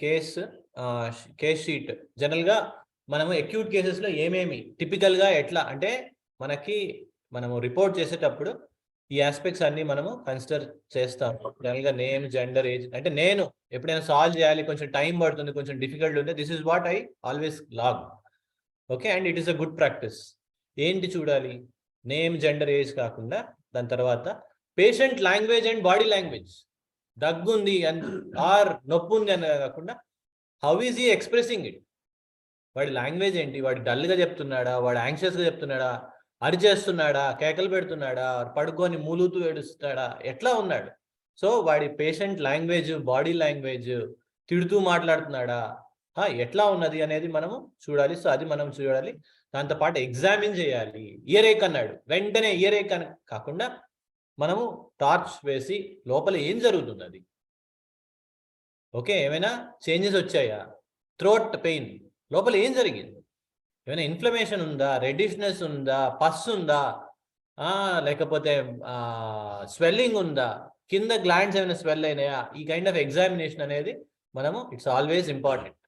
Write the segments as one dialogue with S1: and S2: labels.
S1: Case sheet జనరల్గా మనము acute కేసెస్లో ఏమేమి టిపికల్గా ఎట్లా అంటే మనము రిపోర్ట్ చేసేటప్పుడు ఈ ఆస్పెక్ట్స్ అన్ని మనము కన్సిడర్ చేస్తాం. జనరల్గా నేమ్, జెండర్, ఏజ్. అంటే నేను ఎప్పుడైనా సాల్వ్ చేయాలి, కొంచెం టైం పడుతుంది, కొంచెం డిఫికల్ట్ ఉంటే this is what I always log. Okay, and it is a good practice. ఏంటి చూడాలి? నేమ్, జెండర్, ఏజ్ కాకుండా దాని తర్వాత patient language and body language. దగ్గు ఉంది ఆర్ నొప్పి ఉంది అని కాకుండా how is he expressing it. వాడి లాంగ్వేజ్ ఏంటి? వాడు డల్గా చెప్తున్నాడా, వాడు యాంగ్షియస్గా చెప్తున్నాడా, అరిచేస్తున్నాడా, కేకలు పెడుతున్నాడా, పడుకొని మూలుతూ ఏడుస్తాడా, ఎట్లా ఉన్నాడు? సో వాడి పేషెంట్ లాంగ్వేజ్, బాడీ లాంగ్వేజ్, తిడుతూ మాట్లాడుతున్నాడా, ఎట్లా ఉన్నది అనేది మనము చూడాలి. సో అది మనం చూడాలి. దాంతోపాటు ఎగ్జామిన్ చేయాలి. ఇయర్ ఏక్ అన్నాడు, వెంటనే ఇయర్ ఏక్ అని కాకుండా మనము టార్చ్ వేసి లోపల ఏం జరుగుతున్నది, ఓకే, ఏమైనా చేంజెస్ వచ్చాయా, థ్రోట్ పెయిన్, లోపల ఏం జరిగింది, ఏమైనా ఇన్ఫ్లమేషన్ ఉందా, రెడిష్నెస్ ఉందా, పస్ ఉందా, లేకపోతే స్వెల్లింగ్ ఉందా, కింద గ్లాండ్స్ ఏమైనా స్వెల్ అయినాయా, ఈ కైండ్ ఆఫ్ ఎగ్జామినేషన్ అనేది మనము ఇట్స్ ఆల్వేస్ ఇంపార్టెంట్.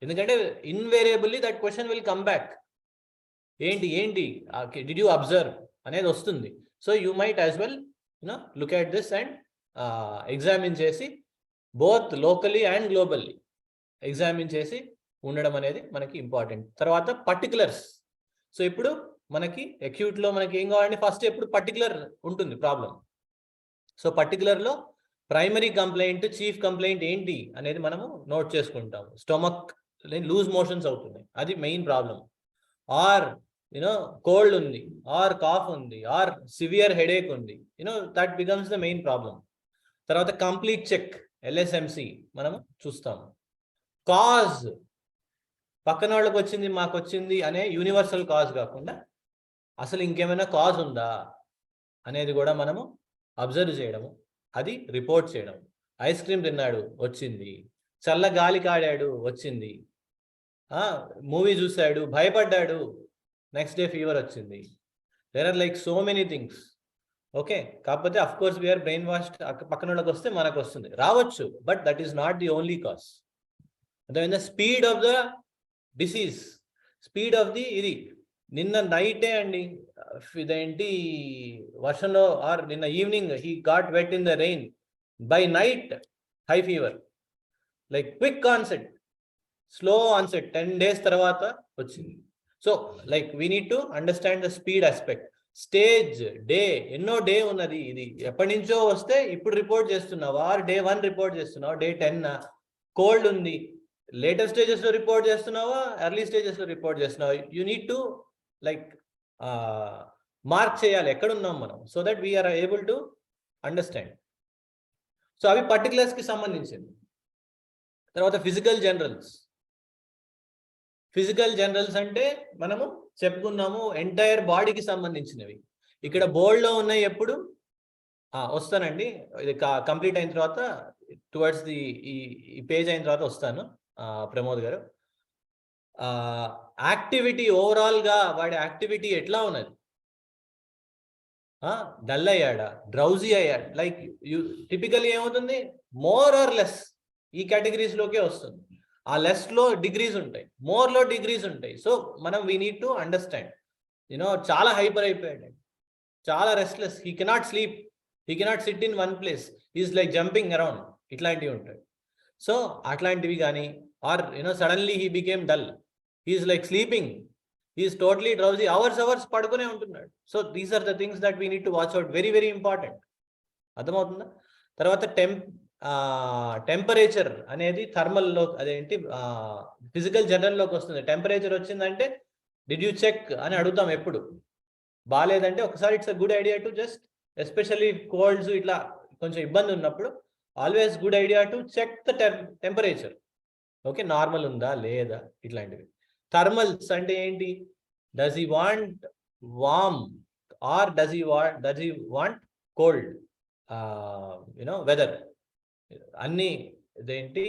S1: ఎందుకంటే invariably that question will come back. ఏంటి డిడ్ యూ అబ్జర్వ్ అనేది వస్తుంది. So you might as well look at this and examine చేసి both locally and globally examine చేసి ఉండడం అనేది మనకి ఇంపార్టెంట్. తర్వాత పర్టికులర్స్. సో ఇప్పుడు మనకి అక్యూట్లో మనకి ఏం కావాలంటే ఫస్ట్ ఎప్పుడు పర్టికులర్ ఉంటుంది ప్రాబ్లం. సో పర్టికులర్లో ప్రైమరీ కంప్లైంట్, చీఫ్ కంప్లైంట్ ఏంటి అనేది మనము నోట్ చేసుకుంటాం. స్టొమక్ లూజ్ మోషన్స్ అవుతున్నాయి, అది మెయిన్ ప్రాబ్లం. ఆర్ కోల్డ్ ఉంది, ఆర్ కాఫ్ ఉంది, ఆర్ సివియర్ హెడేక్ ఉంది, that becomes the main problem. తర్వాత కంప్లీట్ చెక్, LSMC మనము చూస్తాము. కాజ్, పక్కన వాళ్ళకి వచ్చింది మాకు వచ్చింది అనే యూనివర్సల్ కాజ్ కాకుండా అసలు ఇంకేమైనా కాజ్ ఉందా అనేది కూడా మనము అబ్జర్వ్ చేయడము, అది రిపోర్ట్ చేయడం. ఐస్ క్రీమ్ తిన్నాడు, వచ్చింది. చల్ల గాలి కాడాడు, వచ్చింది. మూవీ చూశాడు, భయపడ్డాడు, నెక్స్ట్ డే ఫీవర్ వచ్చింది. There are like so many things. Okay, కాకపోతే of course we are brainwashed. పక్కన వాళ్ళకి వస్తే మనకు వస్తుంది, రావచ్చు, but that is not the only cause. The speed of the disease, speed of the ఇది. నిన్న నైటే అండి ఇదేంటి వర్షంలో, ఆర్ నిన్న evening he got wet in the rain, by night high fever, like quick onset, slow onset, 10 days తర్వాత వచ్చింది. So like we need to understand the speed aspect. Stage, day, ఎన్నో డే ఉన్నది. ఇది ఎప్పటి నుంచో వస్తే ఇప్పుడు రిపోర్ట్ చేస్తున్నావా, ఆర్ Day 1 రిపోర్ట్ చేస్తున్నావా, Day 10? కోల్డ్ ఉంది, లేటర్ స్టేజెస్లో రిపోర్ట్ చేస్తున్నావా, ఎర్లీ స్టేజెస్లో రిపోర్ట్ చేస్తున్నావా? You need to like mark చేయాలి ఎక్కడున్నాం మనం, so that we are able to understand. So అవి పర్టికులర్స్కి సంబంధించింది. తర్వాత ఫిజికల్ జనరల్స్. ఫిజికల్ జనరల్స్ అంటే మనము చెప్పుకున్నాము ఎంటైర్ బాడీకి సంబంధించినవి. ఇక్కడ బోర్డ్లో ఉన్నాయి, ఎప్పుడు వస్తానండి, ఇది కంప్లీట్ అయిన తర్వాత టువర్డ్స్ ది ఈ పేజ్ అయిన తర్వాత వస్తాను ప్రమోద్ గారు. యాక్టివిటీ, ఓవరాల్గా వాడి యాక్టివిటీ ఎట్లా ఉన్నది, డల్ అయ్యాడా, డ్రౌజీ అయ్యాడు, లైక్ టిపికల్లీ ఏమవుతుంది, మోర్ ఆర్ లెస్ ఈ కేటగిరీస్లోకే వస్తుంది. ఆ లెస్లో డిగ్రీస్ ఉంటాయి, మోర్లో డిగ్రీస్ ఉంటాయి. సో మనం వీ నీడ్ టు అండర్స్టాండ్. చాలా హైపర్ అయిపోయాడు, చాలా restless, he cannot sleep, he cannot sit in one place, is like jumping around, ఇట్లాంటివి ఉంటాయి. సో అట్లాంటివి కానీ, or suddenly he became dull, he is like sleeping, he is totally drowsy, hours పడుకునే ఉంటున్నాడు. So these are the things that we need to watch out, very very important. అర్థమవుతుందా? తర్వాత temperature అనేది థర్మల్లో, అదేంటి ఫిజికల్ జనరల్లోకి వస్తుంది. టెంపరేచర్ వచ్చిందంటే డిడ్ యూ చెక్ అని అడుగుతాం ఎప్పుడు. బాగాలేదంటే ఒకసారి it's a good idea to just, especially colds ఇట్లా కొంచెం ఇబ్బంది ఉన్నప్పుడు, always good idea to check the temperature. Okay, normal ఉందా లేదా, ఇట్లాంటివి. థర్మల్స్ అంటే ఏంటి, does he want warm or does he want cold weather. అన్నీ ఇదేంటి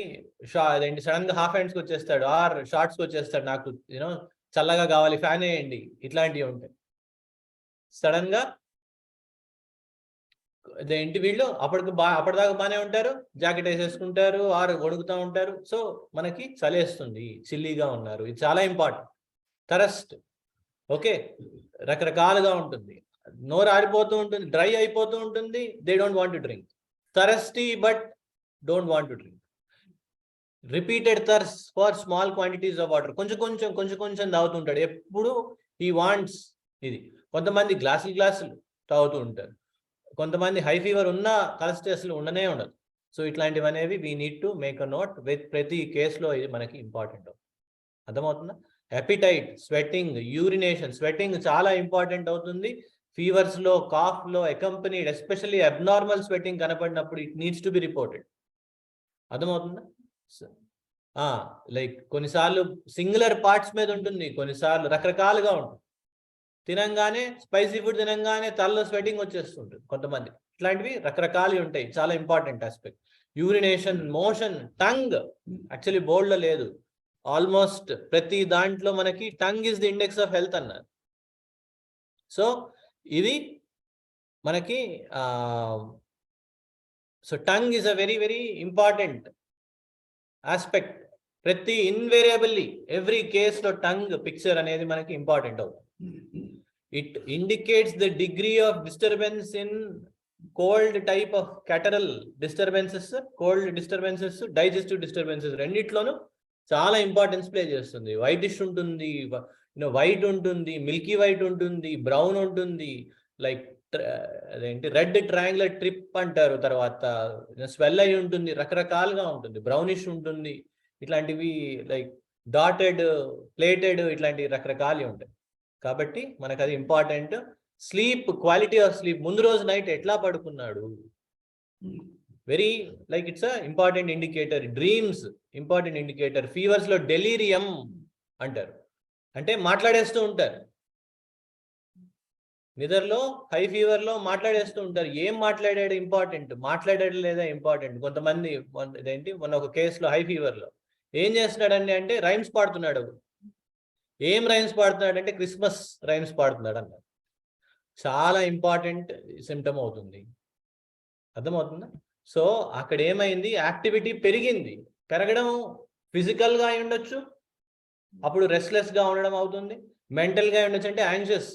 S1: సడన్ గా హాఫ్ హ్యాండ్స్కి వచ్చేస్తాడు, ఆర్ షార్ట్స్కి వచ్చేస్తాడు, నాకు చల్లగా కావాలి, ఫ్యాన్ వేయండి, ఇట్లాంటివి ఉంటాయి. సడన్ గా అదేంటి వీళ్ళు అప్పటిదాకా బాగానే ఉంటారు, జాకెట్ వేసేసుకుంటారు, ఆరు వణుకుతూ ఉంటారు. సో మనకి చలేస్తుంది, చిల్లీగా ఉన్నారు, ఇది చాలా ఇంపార్టెంట్. థరస్ట్, ఓకే, రకరకాలుగా ఉంటుంది, నోరు ఆరిపోతూ ఉంటుంది, డ్రై అయిపోతూ ఉంటుంది, they don't want to drink. Thirsty but don't want to drink. Repeated thirst for small quantities of water, కొంచెం తాగుతుంటాడు ఎప్పుడు. ఈ వాంట్స్ ఇది. కొంతమంది గ్లాసులు తాగుతూ ఉంటారు, కొంతమంది హై ఫీవర్ ఉన్నా కలస్ట్రెస్లు ఉండనే ఉండదు. సో ఇట్లాంటివి అనేవి we need to make a note with ప్రతి కేసులో ఇది మనకి ఇంపార్టెంట్. అర్థమవుతుందా? Appetite, sweating, urination. స్వెట్టింగ్ చాలా ఇంపార్టెంట్ అవుతుంది ఫీవర్స్లో, కాఫ్లో, అకంపెనీడ్, ఎస్పెషల్లీ అబ్నార్మల్ స్వెట్టింగ్ కనపడినప్పుడు it needs to be reported. అర్థమవుతుందా? లైక్ కొన్నిసార్లు సింగులర్ పార్ట్స్ మీద ఉంటుంది, కొన్నిసార్లు రకరకాలుగా ఉంటుంది. తినంగానే స్పైసీ ఫుడ్ తినంగానే తలలో స్వెటింగ్ వచ్చేస్తుంటుంది కొంతమంది. ఇట్లాంటివి రకరకాలు ఉంటాయి, చాలా important aspect. Urination, motion, tongue actually బోర్డ్లో లేదు. ఆల్మోస్ట్ ప్రతి దాంట్లో మనకి tongue is the index of health అన్నారు. సో ఇది మనకి so tongue is a very very important aspect. ప్రతి ఇన్వేరియబుల్లీ ఎవ్రీ కేసులో టంగ్ పిక్చర్ అనేది మనకి ఇంపార్టెంట్ అవుతుంది. It indicates the degree of disturbance in cold type of catarrhal disturbances, cold disturbances, digestive disturbances రెండిట్లోనూ చాలా ఇంపార్టెన్స్ ప్లే చేస్తుంది. Whitish ఉంటుంది, white ఉంటుంది, మిల్కీ వైట్ ఉంటుంది, బ్రౌన్ ఉంటుంది, లైక్ అదేంటి రెడ్ ట్రయాంగులర్ ట్రిప్ అంటారు, తర్వాత స్వెల్ అయి ఉంటుంది, రకరకాలుగా ఉంటుంది, బ్రౌనిష్ ఉంటుంది, ఇట్లాంటివి లైక్ డాటెడ్, ప్లేటెడ్, ఇట్లాంటి రకరకాలు ఉంటాయి. కాబట్టి మనకు అది important. Sleep, quality of sleep, ముందు రోజు నైట్ ఎట్లా పడుకున్నాడు, very like it's a important indicator. Dreams important indicator. ఫీవర్స్లో డెలీరియం అంటారు, అంటే మాట్లాడేస్తూ ఉంటారు నిద్రలో, హై ఫీవర్లో మాట్లాడేస్తూ ఉంటారు. ఏం మాట్లాడాడు ఇంపార్టెంట్, మాట్లాడాడు లేదా ఇంపార్టెంట్. కొంతమంది ఇదేంటి మొన్న ఒక కేసులో హై ఫీవర్లో ఏం చేస్తున్నాడండి అంటే రైమ్స్ పాడుతున్నాడు. ఏం రైమ్స్ పాడుతున్నాడు అంటే క్రిస్మస్ రైమ్స్ పాడుతున్నాడు అన్నారు. చాలా ఇంపార్టెంట్ సిమ్టమ్ అవుతుంది. అర్థమవుతుందా? సో అక్కడ ఏమైంది, యాక్టివిటీ పెరిగింది. పెరగడం ఫిజికల్గా అయి ఉండొచ్చు, అప్పుడు రెస్ట్లెస్గా ఉండడం అవుతుంది. మెంటల్గా ఉండొచ్చు, అంటే యాంగ్షియస్,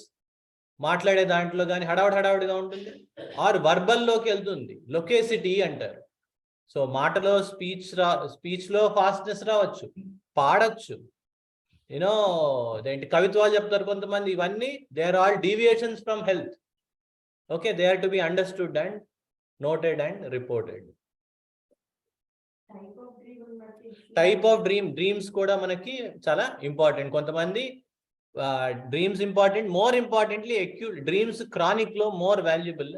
S1: మాట్లాడే దాంట్లో కానీ హడావుడిగా ఉంటుంది. ఆర్ వర్బల్లోకి వెళ్తుంది, లొకేసిటీ అంటారు. సో మాటలో స్పీచ్లో ఫాస్ట్నెస్ రావచ్చు, పాడచ్చు, అదేంటి కవిత్వాలు చెప్తారు కొంతమంది. ఇవన్నీ they are all deviations from health. Okay, they are to be understood and noted and reported. Type of dreams కూడా మనకి చాలా ఇంపార్టెంట్. కొంతమంది dreams important, more importantly acute dreams chronic లో మోర్ వాల్యుబుల్.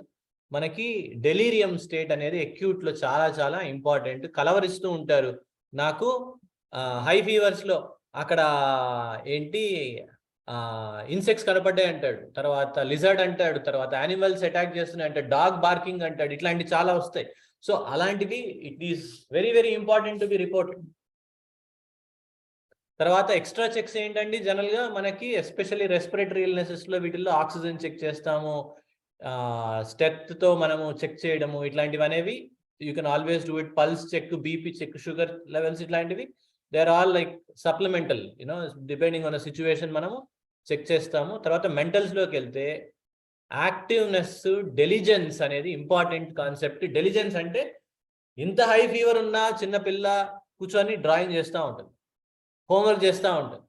S1: మనకి డెలీరియం స్టేట్ అనేది acute లో చాలా చాలా ఇంపార్టెంట్. కలవరిస్తూ ఉంటారు. నాకు హై ఫీవర్స్ లో అక్కడ ఏంటి ఇన్సెక్ట్స్ కనపడ్డాయి అంటాడు, తర్వాత లిజర్డ్ అంటాడు, తర్వాత యానిమల్స్ అటాక్ చేస్తున్నాయి అంటాడు, డాగ్ బార్కింగ్ అంటాడు, ఇట్లాంటివి చాలా వస్తాయి. సో అలాంటివి it is very very important to be reported. తర్వాత ఎక్స్ట్రా చెక్స్ ఏంటండి, జనరల్గా మనకి ఎస్పెషల్లీ రెస్పిరేటరీ ఇల్నెసెస్లో వీటిల్లో ఆక్సిజన్ చెక్ చేస్తాము, స్టెత్తో మనము చెక్ చేయడము, ఇట్లాంటివి అనేవి you can always do it. Pulse check, BP check, sugar levels, ఇట్లాంటివి they are all like supplemental, depending on the situation మనము చెక్ చేస్తాము. తర్వాత మెంటల్స్లోకి వెళ్తే యాక్టివ్నెస్, డెలిజెన్స్ అనేది ఇంపార్టెంట్ కాన్సెప్ట్. డెలిజెన్స్ అంటే ఇంత హై ఫీవర్ ఉన్నా చిన్నపిల్ల కూర్చొని డ్రాయింగ్ చేస్తూ ఉంటుంది, హోంవర్క్ చేస్తూ ఉంటుంది,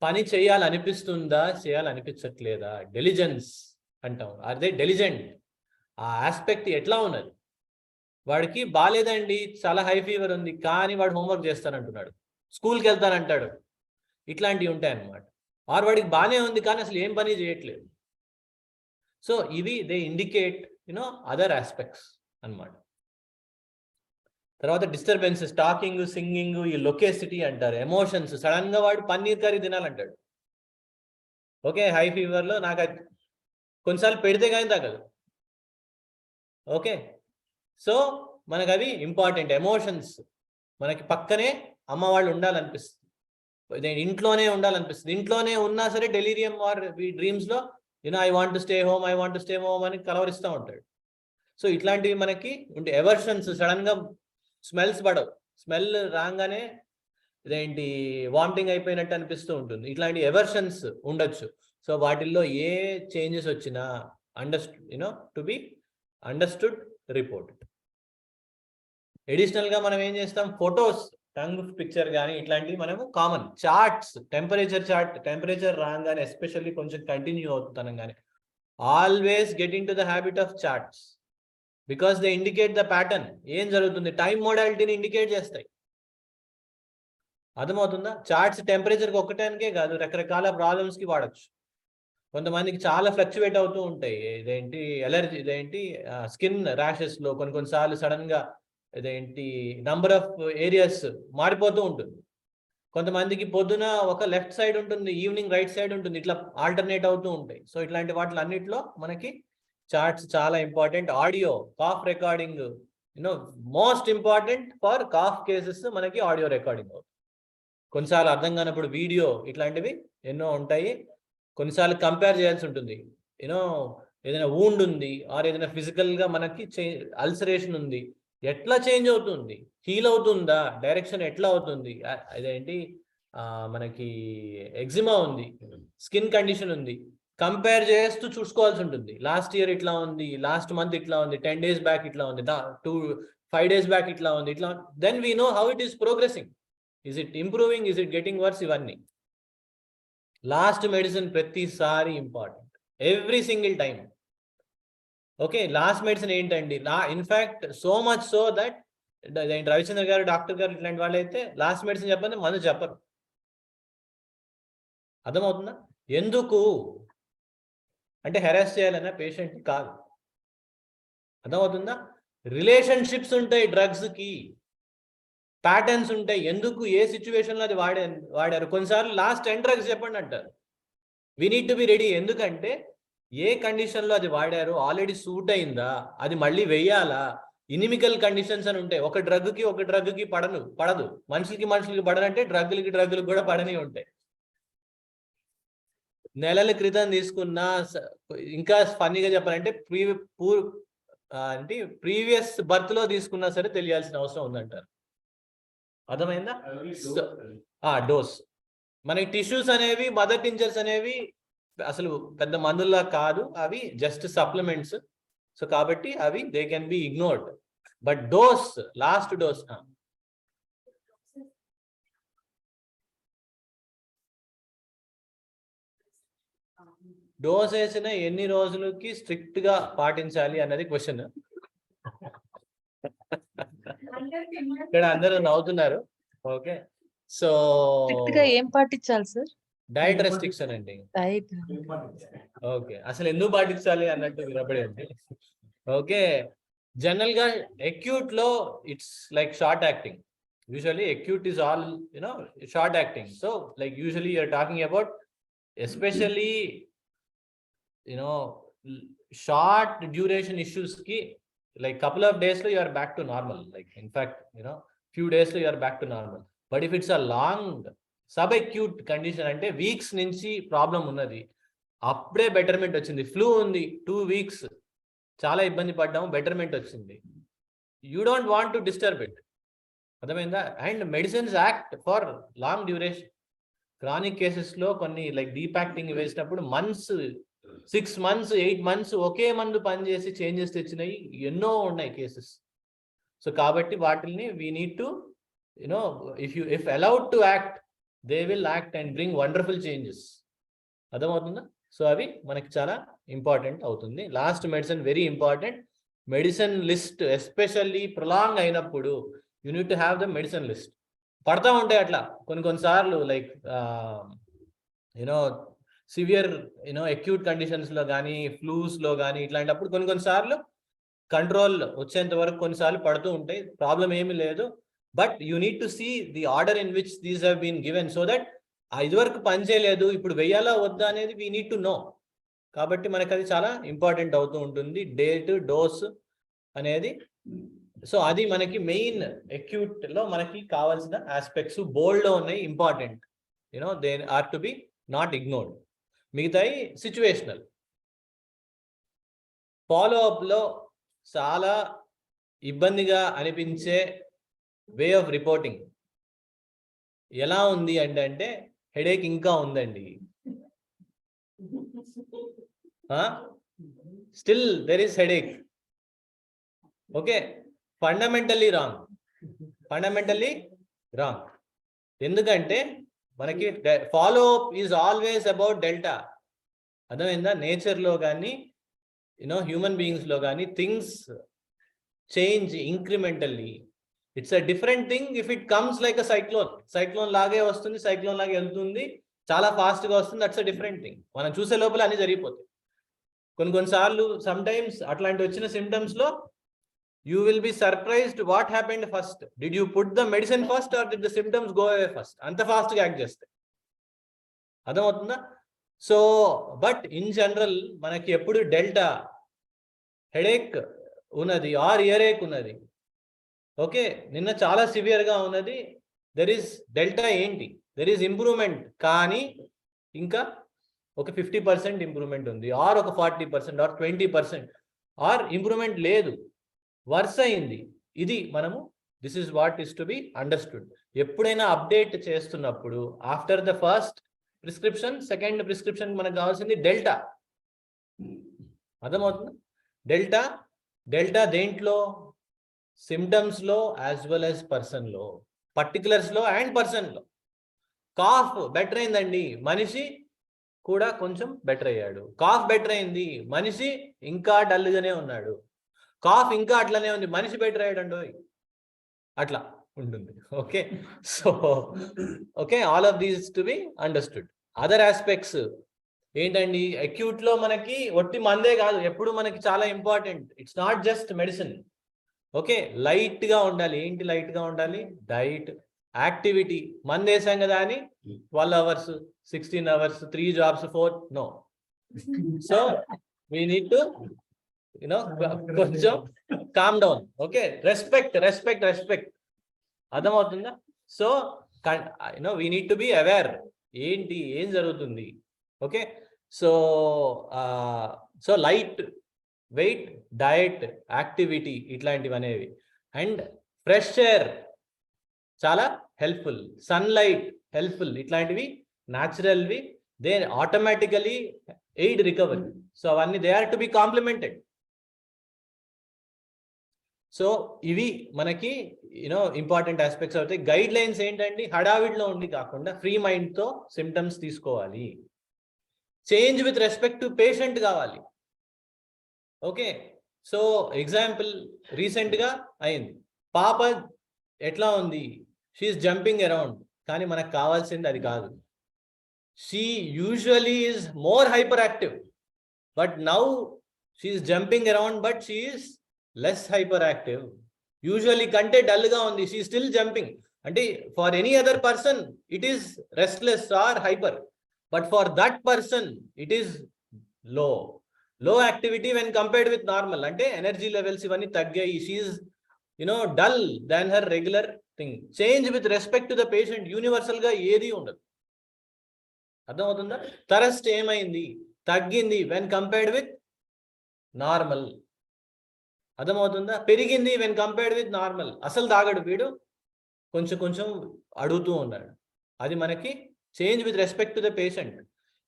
S1: పని చేయాలనిపిస్తుందా, చేయాలనిపించట్లేదా, డెలిజెన్స్ అంటాం. అదే డెలిజెంట్. ఆ ఆస్పెక్ట్ ఎట్లా ఉన్నది, వాడికి బాగాలేదండి, చాలా హై ఫీవర్ ఉంది, కానీ వాడు హోంవర్క్ చేస్తానంటున్నాడు, స్కూల్కి వెళ్తానంటాడు, ఇట్లాంటివి ఉంటాయన్నమాట. ఆర్ వాడికి బాగానే ఉంది కానీ అసలు ఏం పని చేయట్లేదు. సో ఇవి దే ఇండికేట్ అదర్ ఆస్పెక్ట్స్ అన్నమాట. తర్వాత డిస్టర్బెన్సెస్, టాకింగ్, సింగింగ్, ఈ లొకేసిటీ అంటారు. ఎమోషన్స్, సడన్ గా వాడు పన్నీర్ కర్రీ తినాలంటాడు. ఓకే, హై ఫీవర్లో నాకు అది కొన్నిసార్లు పెడితే కానీ తగ్గదు. ఓకే, సో మనకు అవి ఇంపార్టెంట్. ఎమోషన్స్, మనకి పక్కనే అమ్మ వాళ్ళు ఉండాలనిపిస్తుంది, ఇంట్లోనే ఉండాలనిపిస్తుంది. ఇంట్లోనే ఉన్నా సరే డెలీరియం ఆర్ డ్రీమ్స్లో I want to stay home అని కలవరిస్తూ ఉంటాడు. సో ఇట్లాంటివి మనకి ఉంటే ఎవర్షన్స్, సడన్ గా స్మెల్స్ పడవు, స్మెల్ రాగానే ఇదేంటి వామిటింగ్ అయిపోయినట్టు అనిపిస్తూ ఉంటుంది, ఇట్లాంటి ఎవర్షన్స్ ఉండొచ్చు. సో వాటిల్లో ఏ చేంజెస్ వచ్చినా to be understood, report. Additional గా మనం ఏం చేస్తాం, ఫొటోస్, టంగ్ పిక్చర్ కానీ ఇట్లాంటివి మనము కామన్. చార్ట్స్, టెంపరేచర్ రాగానే ఎస్పెషల్లీ కొంచెం కంటిన్యూ అవుతున్నాం కానీ always get in to the habit of charts, because they indicate the pattern. ఏం జరుగుతుంది, టైం మోడాలిటీని ఇండికేట్ చేస్తాయి. అర్థమవుతుందా? చార్ట్స్ టెంపరేచర్కి ఒక్కటానికే కాదు, రకరకాల ప్రాబ్లమ్స్కి వాడచ్చు. కొంతమందికి చాలా ఫ్లక్చువేట్ అవుతూ ఉంటాయి, అలర్జీ, స్కిన్ ర్యాషెస్లో కొన్నిసార్లు సడన్గా నంబర్ ఆఫ్ ఏరియాస్ మారిపోతూ ఉంటుంది. కొంతమందికి పొద్దున ఒక లెఫ్ట్ సైడ్ ఉంటుంది, ఈవినింగ్ రైట్ సైడ్ ఉంటుంది, ఇట్లా ఆల్టర్నేట్ అవుతూ ఉంటాయి. సో ఇట్లాంటి వాటిలో అన్నిట్లో మనకి చార్ట్స్ చాలా important. Audio, cough recording, most important for cough cases మనకి ఆడియో రికార్డింగ్ అవుతుంది. కొన్నిసార్లు అర్థం కానప్పుడు వీడియో, ఇట్లాంటివి ఎన్నో ఉంటాయి. కొన్నిసార్లు కంపేర్ చేయాల్సి ఉంటుంది, ఏదైనా వూండ్ ఉంది ఆర్ ఏదైనా ఫిజికల్గా మనకి అల్సరేషన్ ఉంది, ఎట్లా చేంజ్ అవుతుంది, హీల్ అవుతుందా, డైరెక్షన్ ఎట్లా అవుతుంది, మనకి ఎగ్జిమా ఉంది, స్కిన్ కండిషన్ ఉంది, కంపేర్ చేస్తూ చూసుకోవాల్సి ఉంటుంది. లాస్ట్ ఇయర్ ఇట్లా ఉంది, లాస్ట్ మంత్ ఇట్లా ఉంది, 10 days బ్యాక్ ఇట్లా ఉంది, 5 days బ్యాక్ ఇట్లా ఉంది, ఇట్లా. Then we know how it is progressing, is it improving, is it getting worse, ఇవన్నీ. లాస్ట్ మెడిసిన్ ప్రతిసారి important, every single time. Okay, last medicine ఏంటండి, in fact so much so that Ravichandra garu, doctor గారు, ఇట్లాంటి వాళ్ళు అయితే లాస్ట్ మెడిసిన్ చెప్పండి, మందు చెప్పరు. అర్థమవుతుందా? ఎందుకు అంటే హెరాస్ చేయాలన్నా పేషెంట్ కాదు. అర్థమవుతుందా? రిలేషన్షిప్స్ ఉంటాయి డ్రగ్స్కి, ప్యాటర్న్స్ ఉంటాయి, ఎందుకు ఏ సిచ్యువేషన్లో అది వాడారు. కొన్నిసార్లు లాస్ట్ 10 drugs చెప్పండి అంటారు. We need to be ready. ఎందుకంటే ఏ కండిషన్లో అది వాడారు, ఆల్రెడీ సూట్ అయిందా, అది మళ్ళీ వెయ్యాలా, ఇనిమికల్ కండిషన్స్ అని ఉంటాయి. ఒక డ్రగ్కి పడదు, మనుషులకి పడనంటే డ్రగ్లకు కూడా పడని ఉంటాయి. నెలల క్రితం తీసుకున్న, ఇంకా ఫన్నీగా చెప్పాలంటే ప్రీవియస్ బర్త్ లో తీసుకున్నా సరే తెలియాల్సిన అవసరం ఉందంటారు. అర్థమైందా? డోస్. మనకి టిష్యూస్ అనేవి, మదర్ టించర్స్ అనేవి అసలు పెద్ద మందుల్లా కాదు, అవి జస్ట్ సప్లిమెంట్స్. సో కాబట్టి అవి they can be ignored. But dose, last dose, dose వేసిన ఎన్ని రోజులకి స్ట్రిక్ట్ గా పాటించాలి అన్నది క్వశ్చన్. ఇక్కడ అందరూ నవ్వుతున్నారు. ఓకే, సో
S2: ఏం పాటించాలి సార్?
S1: డైట్ రెస్ట్రిక్షన్ అండి. ఓకే, అసలు ఎందుకు పాటించాలి అన్నట్టు వినపడేది. ఓకే, జనరల్ గా అక్యూట్ లో it's like short acting. Usually acute is all short acting. So like usually you are talking about especially short duration issues ki, like couple of days lo you are back to normal, like in fact few days lo you are back to normal. But if it's a long subacute condition ante weeks nunchi problem unnadi, appude betterment ochindi, flu undi 2 weeks chaala ibbandi paddam, betterment ochindi, you don't want to disturb it. adamainda? And medicines act for long duration. Chronic cases lo konni like deep acting వేసినప్పుడు months, 6 months, 8 months ఒకే మందు పనిచేసి changes తెచ్చినాయి ఎన్నో ఉన్నాయి cases. So కాబట్టి వాటిని we need to if allowed to act, they will act and bring wonderful changes. అర్థమవుతుందా? So అవి మనకి చాలా ఇంపార్టెంట్ అవుతుంది. Last medicine very important. Medicine list especially prolong అయినప్పుడు you need to have the medicine list. పడతా ఉంటాయి అట్లా కొన్నిసార్లు, లైక్ సివియర్ అక్యూట్ కండిషన్స్ లో కానీ, ఫ్లూస్ లో కానీ, ఇట్లాంటప్పుడు కొన్నిసార్లు కంట్రోల్ వచ్చేంత వరకు కొన్నిసార్లు పడుతూ ఉంటాయి, ప్రాబ్లం ఏమీ లేదు. But you need to see the order in which these have been given, so that ఇదివరకు పనిచేయలేదు ఇప్పుడు వెయ్యాలా వద్దా అనేది వీ నీడ్ టు నో. కాబట్టి మనకు అది చాలా ఇంపార్టెంట్ అవుతూ ఉంటుంది, డేట్, డోస్ అనేది. సో అది మనకి మెయిన్ అక్యూట్ లో మనకి కావాల్సిన ఆస్పెక్ట్స్, బోల్డ్ లో ఉన్నాయి, important, they are to be not ignored. మిగతాయి సిచ్యువేషనల్. ఫాలో అప్ లో చాలా ఇబ్బందిగా అనిపించే వే ఆఫ్ రిపోర్టింగ్ ఎలా ఉంది అంటే హెడేక్ ఇంకా ఉందండి. Still there is headache. Okay, fundamentally wrong. ఎందుకంటే మనకి follow up is always about delta. అర్థమైందా? నేచర్లో కానీ హ్యూమన్ బీయింగ్స్లో కానీ things change incrementally. It's a different thing if it comes like a cyclone లాగే వస్తుంది, సైక్లోన్ లాగే వెళ్తుంది, చాలా ఫాస్ట్గా వస్తుంది. That's a different thing. మనం చూసే లోపల అన్ని జరిగిపోతాయి. కొన్నిసార్లు సమ్ టైమ్స్ అట్లాంటి వచ్చిన సిమ్టమ్స్లో you will be surprised what happened first. Did you put the medicine first or did the symptoms go away first? Anta fast ga act cheste adamavutunda. So but in general manaki eppudu delta headache unnadi or earache unnadi. Okay, ninna chaala severe ga unnadi. There is delta enti, there is improvement kaani inka oka 50% improvement undi or oka 40% or 20% or improvement ledu, worse అయింది. ఇది మనము this is what is to be understood. ఎప్పుడైనా update చేస్తున్నప్పుడు after the first prescription, second prescription మనకు కావాల్సింది delta. అర్థమవుతుంది? Delta దేంట్లో? సిమ్టమ్స్లో యాజ్ వెల్ యాజ్ పర్సన్లో, పర్టికులర్స్లో అండ్ పర్సన్లో. కాఫ్ బెటర్ అయిందండి, మనిషి కూడా కొంచెం బెటర్ అయ్యాడు. కాఫ్ బెటర్ అయింది, మనిషి ఇంకా డల్గానే ఉన్నాడు. కాఫ్ ఇంకా అట్లనే ఉంది, మనిషి బెటర్ అయ్యాడండో, అట్లా ఉంటుంది. Okay, so okay, all of these to be understood. Other aspects ఏంటండి? అక్యూట్ లో మనకి ఒట్టి మందే కాదు, ఎప్పుడు మనకి చాలా important. It's not just medicine. Okay, light గా ఉండాలి. ఏంటి లైట్ గా ఉండాలి? Diet, activity. మంది వేసాం కదా అని 12 hours, 16 hours, 3 jobs, 4 no. So we need to కొంచెం కామ్ డౌన్. Okay, respect. అర్థమవుతుందా? So we need to be aware ఏంటి ఏం జరుగుతుంది. Okay, so light weight, diet, activity ఇట్లాంటివి అనేవి. అండ్ ఫ్రెష్ ఎయిర్ చాలా హెల్ప్ఫుల్, సన్లైట్ హెల్ప్ఫుల్. ఇట్లాంటివి న్యాచురల్వి, they automatically aid recovery. So అవన్నీ they are to be complemented. So ఇవి మనకి ఇంపార్టెంట్ ఆస్పెక్ట్స్ అవుతాయి. గైడ్ లైన్స్ ఏంటండి? హడావిడిలో ఉండి కాకుండా ఫ్రీ మైండ్తో సిమ్టమ్స్ తీసుకోవాలి. Change with respect to patient కావాలి. ఓకే, సో ఎగ్జాంపుల్ రీసెంట్గా అయింది. పాప ఎట్లా ఉంది? షీఈస్ జంపింగ్ అరౌండ్, కానీ మనకు కావాల్సింది అది కాదు. She usually is more hyper active, but now she is jumping around, but she is less hyper active. Usually కంటే డల్ గా ఉంది, షీ స్టిల్ జంపింగ్. అంటే for any other person it is restless or hyper, but for that person it is low activity when compared with normal. అంటే energy levels ఇవన్నీ తగ్గాయి. She is dull than her regular thing. Change with respect to the patient. Universal గా ఏది ఉండదు. అర్థమవుతుందా? థరస్ట్ ఏమైంది? తగ్గింది when compared with normal. అర్థమవుతుందా? పెరిగింది వెన్ కంపేర్డ్ విత్ నార్మల్. అసలు తాగడు వీడు, కొంచెం అడుగుతూ ఉన్నాడు. అది మనకి change with respect to the patient.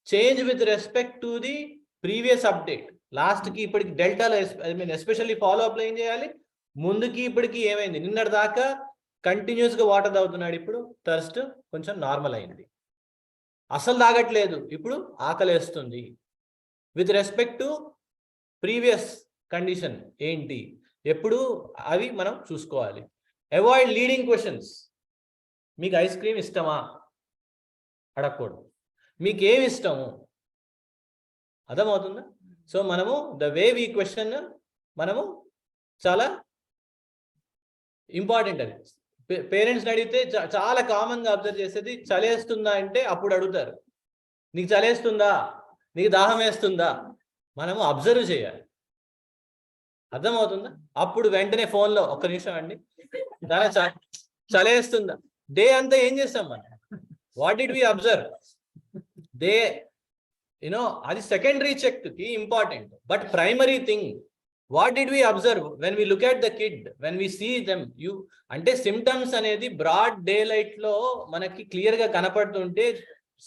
S1: Change with respect to the previous update. లాస్ట్కి ఇప్పటికి డెల్టాలో ఎస్పెషల్లీ ఫాలో అప్లో ఏం చేయాలి? ముందుకి ఇప్పటికి ఏమైంది? నిన్నటి దాకా కంటిన్యూస్గా వాటర్ తాగుతున్నాడు, ఇప్పుడు థర్స్ట్ కొంచెం నార్మల్ అయింది. అసలు తాగట్లేదు, ఇప్పుడు ఆకలేస్తుంది. With respect to previous condition ఏంటి, ఎప్పుడు అవి మనం చూసుకోవాలి. Avoid leading questions. మీకు ఐస్ క్రీమ్ ఇష్టమా అడగకూడదు. మీకు ఏమి ఇష్టము? అర్థమవుతుందా? సో మనము ద వే వి క్వశ్చన్ మనము చాలా ఇంపార్టెంట్. అది పేరెంట్స్ని అడిగితే చాలా కామన్గా అబ్జర్వ్ చేసేది, చలేస్తుందా అంటే అప్పుడు అడుగుతారు, నీకు చలేస్తుందా, నీకు దాహం వేస్తుందా. మనము అబ్జర్వ్ చేయాలి. అర్థమవుతుందా? అప్పుడు వెంటనే ఫోన్లో ఒక్క నిమిషం అండి, చలేస్తుందా. డే అంతా ఏం చేస్తాం మనం? What did we observe? They అది సెకండరీ చెక్ కి important, but primary thing what did we observe when we look at the kid, when we see them? అంటే సిమ్టమ్స్ అనేది బ్రాడ్ డే లైట్ లో మనకి క్లియర్ గా కనపడుతుంటే,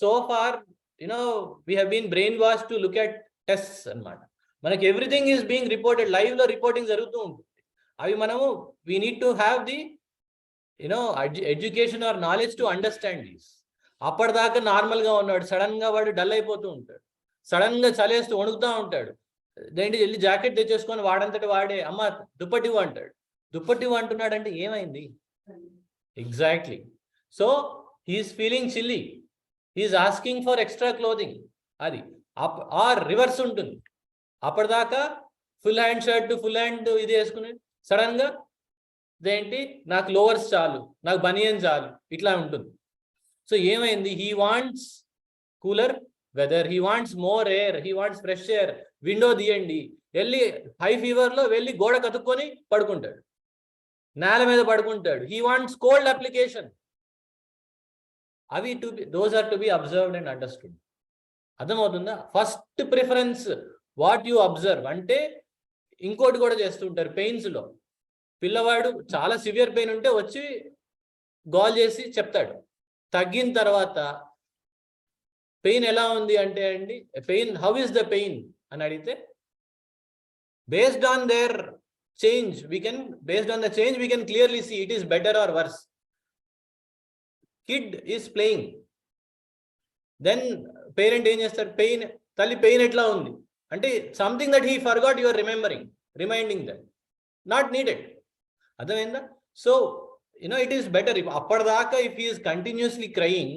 S1: so far we have been brainwash to look at tests అన్నమాట. మనకి everything is being reported, live లో reporting జరుగుతూ ఉంటుంది. అవి మనము we need to have the education or knowledge to understand these. అప్పటిదాకా నార్మల్ గా ఉన్నాడు, సడన్ గా వాడు డల్ అయిపోతూ ఉంటాడు, సడన్ గా చలేస్తూ వణుకుతూ ఉంటాడు. దేంటి వెళ్ళి జాకెట్ తెచ్చేసుకొని వాడంతటి వాడే అమ్మ దుప్పటివ్వు అంటాడు. దుప్పటివ్వు అంటున్నాడు అంటే ఏమైంది? Exactly. So he is feeling chilly, he is asking for extra clothing. అది ఆర్ రివర్స్ ఉంటుంది. అప్పటిదాకా full hand shirt, full hand ఇది వేసుకుని సడన్ గా దేంటి నాకు లోవర్స్ చాలు, నాకు బనియన్ చాలు, ఇట్లా ఉంటుంది. సో ఏమైంది? He wants cooler weather, he wants more air, he wants fresh air. Window తీయండి, వెళ్ళి హై ఫీవర్ లో వెళ్ళి గోడ కతుక్కొని పడుకుంటాడు, నేల మీద పడుకుంటాడు. He wants cold application. అవి those are to be observed and understood. అర్థమవుతుందా? First preference what you observe. అంటే ఇంకోటి కూడా చేస్తుంటారు పెయిన్స్ లో. పిల్లవాడు చాలా సివియర్ పెయిన్ ఉంటే వచ్చి గోల్ చేసి చెప్తాడు. తగ్గిన తర్వాత పెయిన్ ఎలా ఉంది అంటే అండి, pain how is the pain అని అడిగితే, based on their change based on the change we can clearly see it is better or worse. Kid is playing, then parent ఏం చేస్తారు? పెయిన్, తల్లి పెయిన్ ఎట్లా ఉంది అంటే something that he forgot, your reminding that, not needed. అర్థమైందా? So it is better. అప్పటిదాకా if he is continuously crying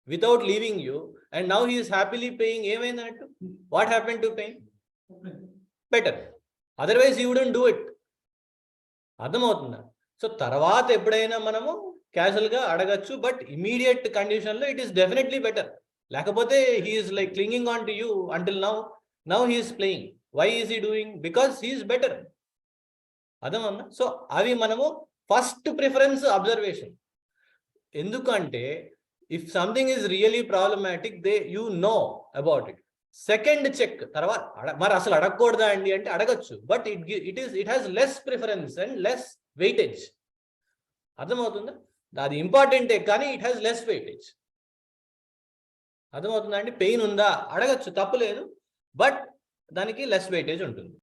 S1: without leaving you and now he is happily paying, ఏమైందన్నట్టు? what happened to pain? better, otherwise he wouldn't do it. అర్థమవుతుందా? So తర్వాత ఎప్పుడైనా మనము casual గా అడగచ్చు, but immediate condition లో it is definitely better. లేకపోతే he is like clinging on to you until now he is playing. why is he doing? because he is better. అర్థమవుతుందా? So అవి మనము ఫస్ట్ ప్రిఫరెన్స్ అబ్జర్వేషన్. ఎందుకంటే if something is really problematic, you know about it. Second check తర్వాత మరి అసలు అడగకూడదా అండి అంటే అడగచ్చు, but it has less preference and less weightage. అర్థమవుతుందా? అది ఇంపార్టెంటే కానీ ఇట్ has less weightage. అర్థమవుతుందా అండి? పెయిన్ ఉందా అడగచ్చు, తప్పులేదు, బట్ దానికి లెస్ వెయిటేజ్ ఉంటుంది.